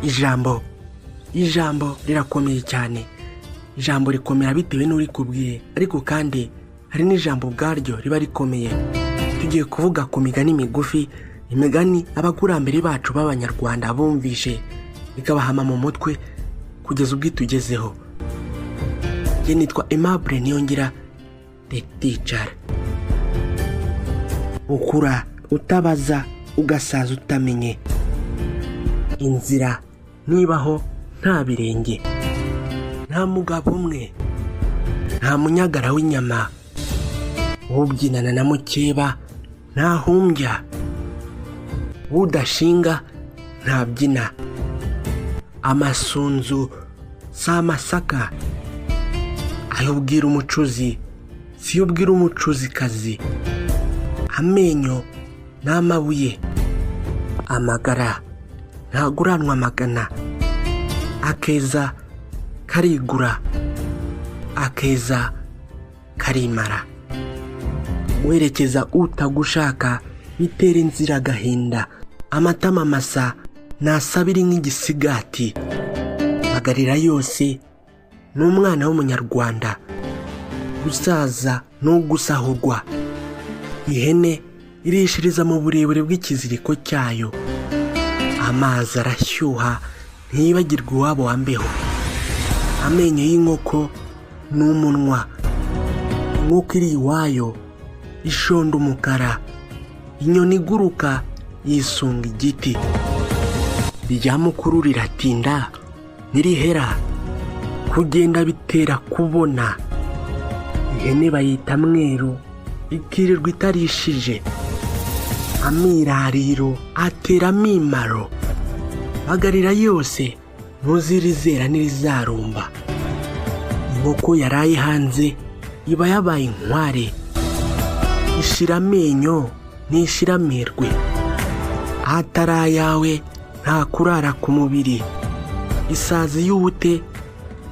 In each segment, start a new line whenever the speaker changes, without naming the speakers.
ijambo rirakomeye cyane. Ijambo rikomera bitewe n'uri kubwiye, ariko kandi hari n'ijambo ubwaryo riba rikomeye. Tugiye kuvuga ku migani migufi, imigani abakurambere bacu b'abanyarwanda bumvishe bikabahama mu mutwe kugeza ubwo itugezeho. Njye nitwa Aimable Niyongira the teacher. Ukura utabaza ugasaza utamenye. Inzira nibaho nta birenge, nta mugabo umwe, nta munyagara w'inyama, ubyinana na mukeba ntahumbya, udashinga ntabyina. Amasunzu si amasaka, ayo ubwira umucuzi si yo ubwira umucuzikazi. Amenyo ni amabuye, amagara ntaguranwa amagana. Akeza karigura, akeza karimara. Werekeza utagushaka bitera inzira agahinda. Amatama masa nasabiri nk'igisigati. Magarira yose ni umwana w'umunyarwanda. Gusaza n'ugusahurwa. Ihene irishiriza mu burebure bw'ikiziriko cyayo. Amazi arashyuha ntiyibagirwe iwabo wa mbeho. Amenyo y'inkoko ni umunwa. Inkoko iri iwayo ishonda umukara. Inyoni iguruka yisunga igiti. Irya mukuru riratinda ntirihera. Kugenda bitera kubona. Ihene bayita mweru ikirirwa itarishije. Amirariro ateramo imaro. Magarira yose ntuzirizera n'irizarumba. Inkoko yaraye hanze iba yabaye inkware. Ishira amenyo ntishira amerwe. Ahatari ayawe nta kurara ku mubiri. Isazi y'ubute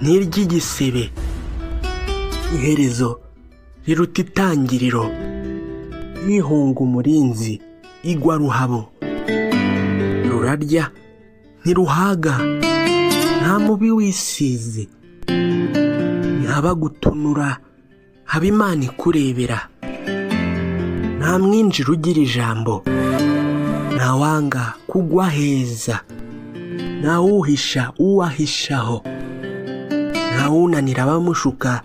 ntirya igisebe. Iherezo riruta itangiriro. Yihunga umurinzi igwa ruhabo. Rurarya ntiruhaga, nta mubi wisize. Ntihaba gutunura, haba Imana ikurebera. Nta mwinjira ugira ijambo, nta wanga kugwa heza. Nta wuhisha uwahishaho. Nta wunanira abamushuka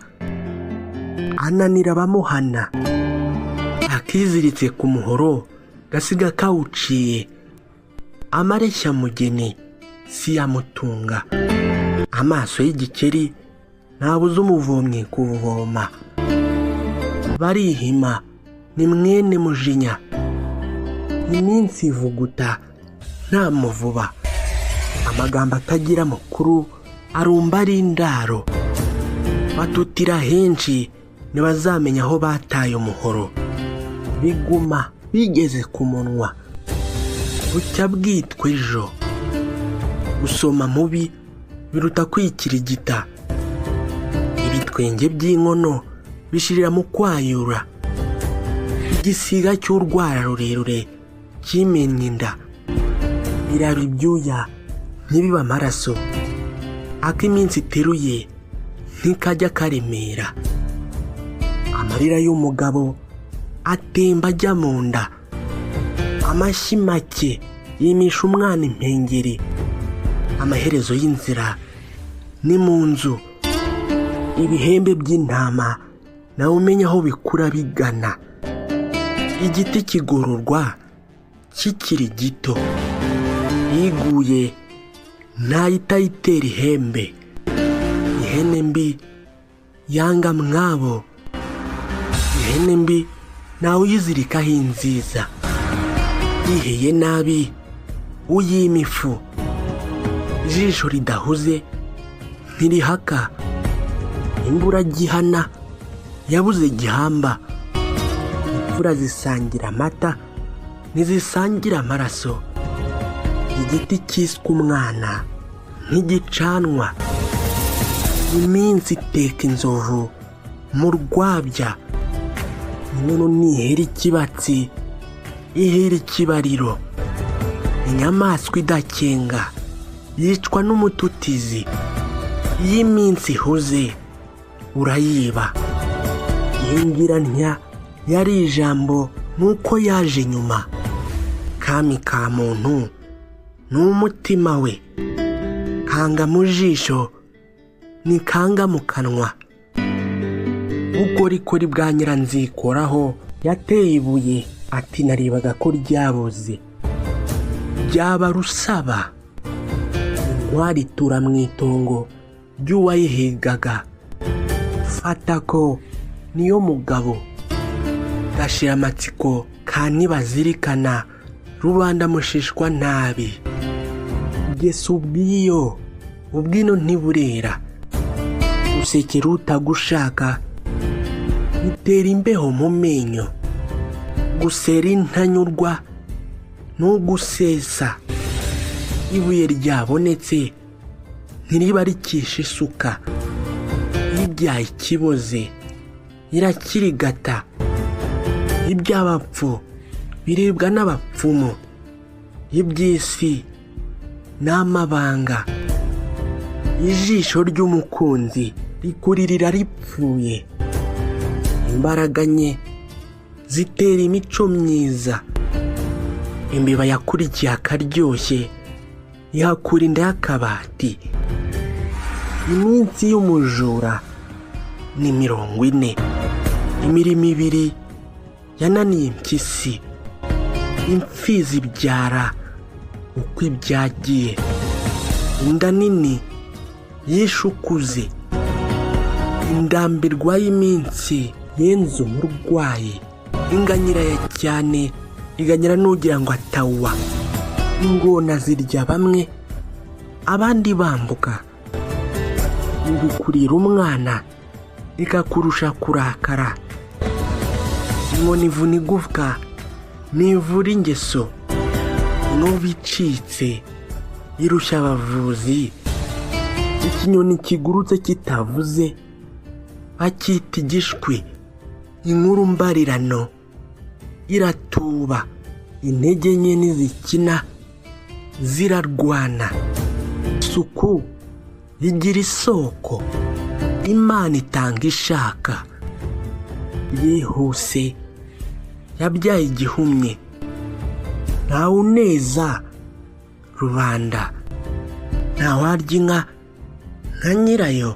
ananira abamuhana. Akiziritse ku muhoro gasiga kawuciye. Amareshya mugeni si yamutunga. Amaso y'igikeri ntabuza umuvomyi kuvoma. Barihima ni mwene mujinya. Iminsi ivuguta nta muvuba. Amagambo atagira mukuru arumba ari indaro. Batutira henshi ntibazamenya aho bataye umuhoro. Biguma bigeze ku munwa bucya bwitwa ejo. Gusoma mubi biruta kwikirigita. Ibitwenge by'inkono bishirira mu kwayura. Igisiga cy'urwara rurerure kimennye inda. Biraba ibyuya ntibiba amaraso. Ak'iminsi iteruye ntikajya karemera. Amarira y'umugabo atemba ajya mu nda. Amashyi make yimisha umwana impengeri. Amaherezo y'inzira ni mu nzu. Ibihembe by'intama nawe umenya aho bikura bigana. Igiti kigororwa kikiri gito. Iguye ntahita itera ihembe. Ihene mbi yanga mwabo. Ihene mbi nawe uyizirikaho inziza. Yiheye nabi uyima ifu. Ijisho ridahuze ntirihaka. Imbura gihana yabuze gihamba. Imfura zisangira amata ntizisangira amaraso. Igiti cyiswe umwana ntigicanwa. Iminsi iteka inzovu mu rwabya. Inkono ntihera ikibatsi ihera ikibariro. Inyamaswa idakenga yicwa n'umututizi. Iyo iminsi ihuze urayiba. Yingirantya yari ijambo nk'uko yaje nyuma. Kami ka muntu ni umutima we. Kanga mu jisho ni kanga mu kanwa. Bukorikori bwa Nyiranzikoraho yateye ibuye ati narebaga ko ryaboze. Byaba rusaba. Intwari itura mu itongo ry'uwayihigaga. Fata ko niyo mugabo. Gashira amatsiko ka ntibazirikana rubanda mushishwa nabi. Gesa ubwiyo ubwino ntiburera. Usekera utagushaka bitera imbeho mu menyo. Gusera intanyurwa n'ugusesa. Ibuye ryabonetse ntiriba rikisha isuka. Ibyaye ikiboze irakirigata. Iby'abapfu biribwa n'abapfumu. Iby'isi n'amabanga. Ijisho ry'umukunzi rikuririra ripfuye. Imbaraga nke zitera imico myiza. Imbeba yakurikiye akaryoshye ihakura inda y'akabati. Iminsi y'umujura ni 40. Imirimo 2 yananiye impyisi. Imfizi ibyara uko ibyagiye. Inda nini yishe ukuze. Indambirwa y'iminsi yenze umurwayi. Inganyira ya cyane iganyira n'ugira ngo atawa. Ingona zirya bamwe abandi bambuka. Ngukurira umwana ikakurusha kurakara. Inkoni ivuna igufwa nivura ingeso. Inkovu icitse irusha abavuzi. Ikinyoni kigurutse kitavuze bakita igishwi. Inkuru mbarirano iratuba. Intege nke nizikina zirarwana. Isuku igira isoko. Imana itanga ishaka. Yihuse yabyaye igihumye. Ntawe uneza rubanda. Ntawarya inka nka nyirayo.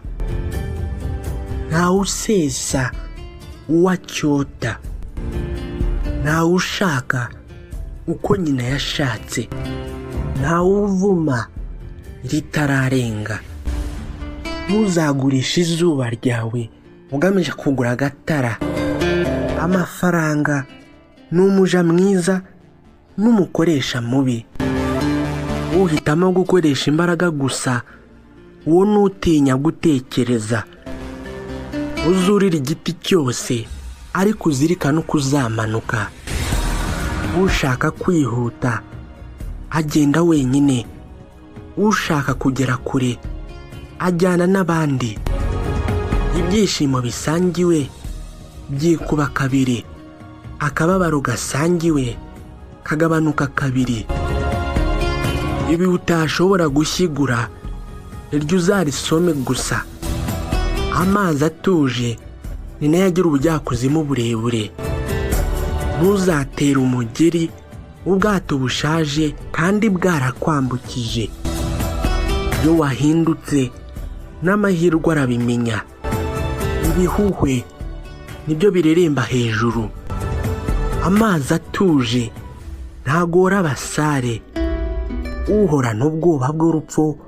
Ntawe usesa uwacyota. Ntawe ushaka uko nyina yashatse. Ntawe uvuma ritararenga. Ntuzagurisha izuba ryawe ugamije kugura agatara. Amafaranga ni umuja mwiza n'umukoresha mubi. Uhitamo gukoresha imbaraga gusa uwo nutinya gutekereza. Uzurira igiti cyose ariko uzirikana uko uzamanuka. Ushaka kwihuta agenda wenyine. Ushaka kugera kure ajyana n'abandi. Ibyishimo bisangiwe byikuba 2. Akababaro gasangiwe kagabanuka 2. Ibi utashobora gushyigura iryo uzarisome gusa. Amazi atuje ni nayo agira ubujyakuzimu burebure. Ntuzatera umugeri ubwato bushaje kandi bwarakwambukije. Iyo wahindutse n'amahirwe arabimenya. Ibihuhwe nibyo bireremba hejuru. Amazi atuje ntagora abasare. Uhorana ubwoba bw'urupfu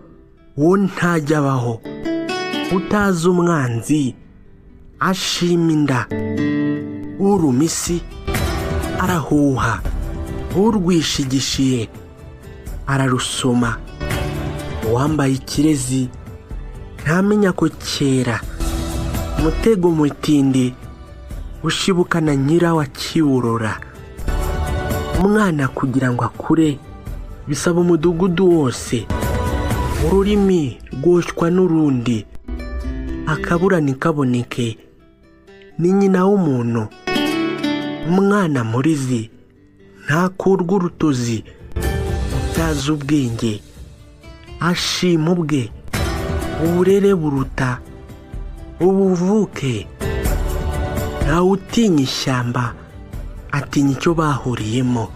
uwo ntajya abaho. Utazi umwanzi ashima inda. Urumisi arahuha. Urwishigishiye ararusoma. Uwambaye ikirezi ntamenya ko kera. Umutego mutindi ushibukana nyirawo akiwurora. Umwana kugira ngo akure bisaba umudugudu wose. Ururimi rwoshywa n'urundi. Akabura ntikaboneke ni nyina w'umuntu. Umwana murizi ntakurwa urutozi. Utazi ubwenge ashima ubwe. Uburere buruta ubuvuke. Ntawe utinya ishyamba atinya icyo bahuriyemo.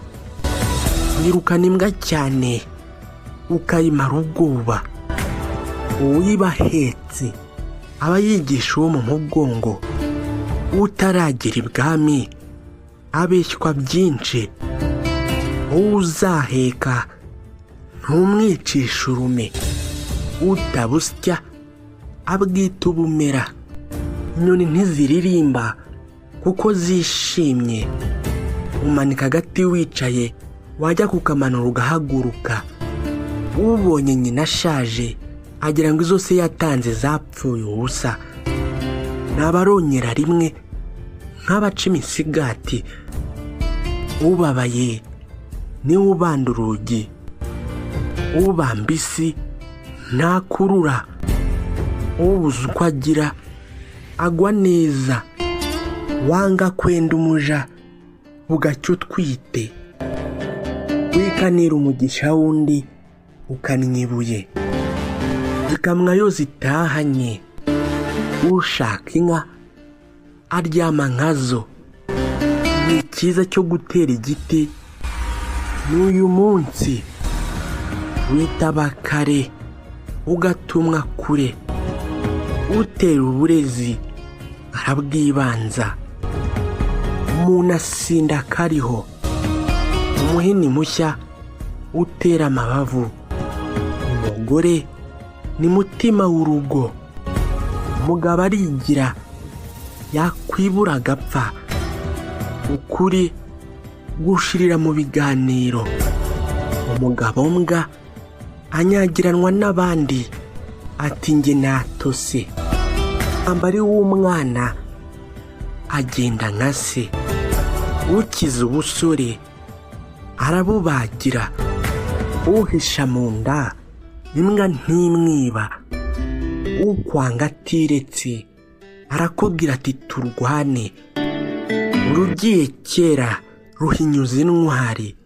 Wirukana imbwa cyane ukayimara ubwoba. Uwiba ahetse aba yigisha uwo mu mugongo. Utaragera ibwami abeshywa byinshi. Uzaheka ntumwicisha urume. Utabusya abwita ubumera. Inyoni ntiziririmba kuko zishimye. Umanika agati wicaye, wajya kukamanura ugahaguruka. Ubonye nyina ashaje agira ngo izo se yatanze zapfuye ubusa. N'abaronyera rimwe nk'abaca imisigati. Ubabaye niwe ubanda urugi. Ubamba isi ntakurura. Ubuze uko agira agwa neza. Wanga kwenda umuja bugacya utwite. Wikanira umugisha wundi ukannye ibuye. Zikamwa yo zitahanye. Ushaka inka aryama nkazo. Ni cyiza cyo gutera igiti n'uyu munsi. Witaba kare ugatumwa kure. Utera uburezi arabwibanza. Umuntu asinda kariho. Umuhini mushya utera amabavu. Umugore ni mutima w'urugo. Umugabo arigira yakwibura agapfa. Ukuri gushirira mu biganiro. Umugabo mbwa anyagiranwa n'abandi ati nge natose. Ambari w'umwana agenda nka se. Ukize ubusore arabubagira. Uhisha mu nda imbwa ntimwiba. Ukwanga atiretse arakubwira ati turwane. Urugiye kera ruhinyuza intwari.